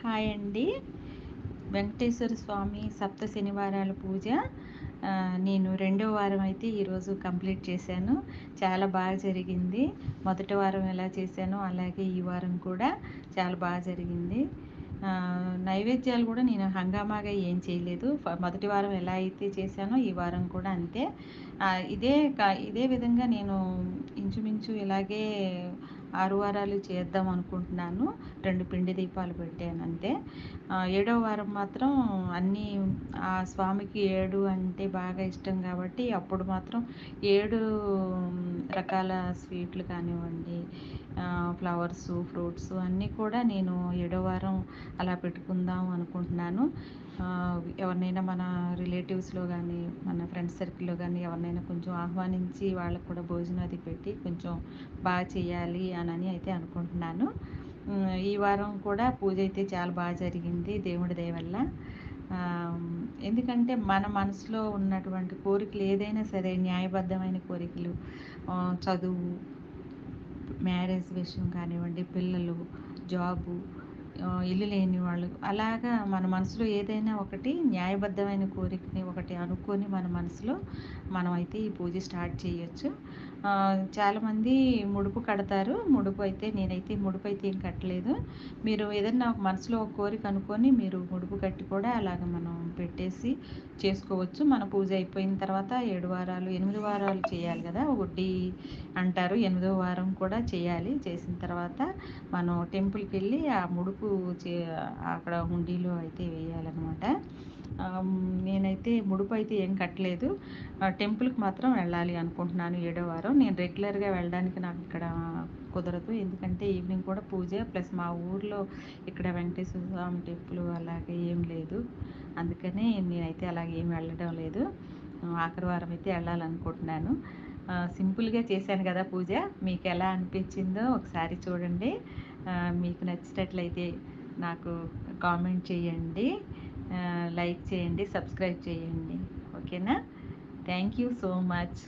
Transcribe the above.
Hi అండి. వెంకటేశ్వర స్వామి సప్త శనివారాల పూజ నేను రెండో వారం అయితే ఈరోజు కంప్లీట్ చేశాను. చాలా బాగా జరిగింది. మొదటి వారం ఎలా చేశానో అలాగే ఈ వారం కూడా చాలా బాగా జరిగింది. నైవేద్యాలు కూడా నేను హంగామాగా ఏం చేయలేదు. మొదటి వారం ఎలా అయితే చేశానో ఈ వారం కూడా అంతే. ఇదే విధంగా నేను ఇంచుమించు ఇలాగే 6 వారాలు చేద్దాం అనుకుంటున్నాను. 2 పిండి దీపాలు పెట్టాను అంతే. ఏడవ వారం మాత్రం అన్నీ ఆ స్వామికి 7 అంటే బాగా ఇష్టం కాబట్టి అప్పుడు మాత్రం 7 రకాల స్వీట్లు కానివ్వండి, ఫ్లవర్స్, ఫ్రూట్స్ అన్నీ కూడా నేను ఏడో వారం అలా పెట్టుకుందాం అనుకుంటున్నాను. ఎవరినైనా మన రిలేటివ్స్లో కానీ మన ఫ్రెండ్స్ సర్కిల్లో కానీ ఎవరినైనా కొంచెం ఆహ్వానించి వాళ్ళకు కూడా భోజనం అది పెట్టి కొంచెం బాగా చేయాలి అని అయితే అనుకుంటున్నాను. ఈ వారం కూడా పూజ అయితే చాలా బాగా జరిగింది దేవుడి దయ వల్ల. ఎందుకంటే మన మనసులో ఉన్నటువంటి కోరికలు ఏదైనా సరే న్యాయబద్ధమైన కోరికలు, చదువు, మ్యారేజ్ విషయం కానివ్వండి, పిల్లలు, జాబు, ఇల్లు లేని వాళ్ళు, అలాగా మన మనసులో ఏదైనా ఒకటి న్యాయబద్ధమైన కోరికని ఒకటి అనుకొని మన మనసులో మనమైతే ఈ పూజ స్టార్ట్ చేయొచ్చు. చాలామంది ముడుపు కడతారు. నేనైతే ముడుపు అయితే ఏం కట్టలేదు. మీరు ఏదన్నా ఒక మనసులో ఒక కోరిక అనుకొని మీరు ముడుపు కట్టి కూడా అలాగ మనం పెట్టేసి చేసుకోవచ్చు. మన పూజ అయిపోయిన తర్వాత 7 వారాలు 8 వారాలు చేయాలి కదా, వడ్డీ అంటారు. 8వ వారం కూడా చేయాలి. చేసిన తర్వాత మనం టెంపుల్కి వెళ్ళి ఆ ముడుపు అక్కడ హుండీలో అయితే వేయాలన్నమాట. నేనైతే ముడుపు అయితే ఏం కట్టలేదు. టెంపుల్కి మాత్రం వెళ్ళాలి అనుకుంటున్నాను 7వ వారం. నేను రెగ్యులర్గా వెళ్ళడానికి నాకు ఇక్కడ కుదరదు. ఎందుకంటే ఈవినింగ్ కూడా పూజ, ప్లస్ మా ఊర్లో ఇక్కడ వెంకటేశ్వర స్వామి టెంపుల్ అలాగే ఏం లేదు. అందుకని నేనైతే అలాగే ఏం వెళ్ళడం లేదు. ఆఖరి వారం అయితే వెళ్ళాలనుకుంటున్నాను. సింపుల్గా చేశాను కదా పూజ. మీకు ఎలా అనిపించిందో ఒకసారి చూడండి. మీకు నచ్చినట్లయితే నాకు కామెంట్ చేయండి, లైక్ చేయండి, సబ్స్క్రైబ్ చేయండి. ఓకేనా? Thank you so much.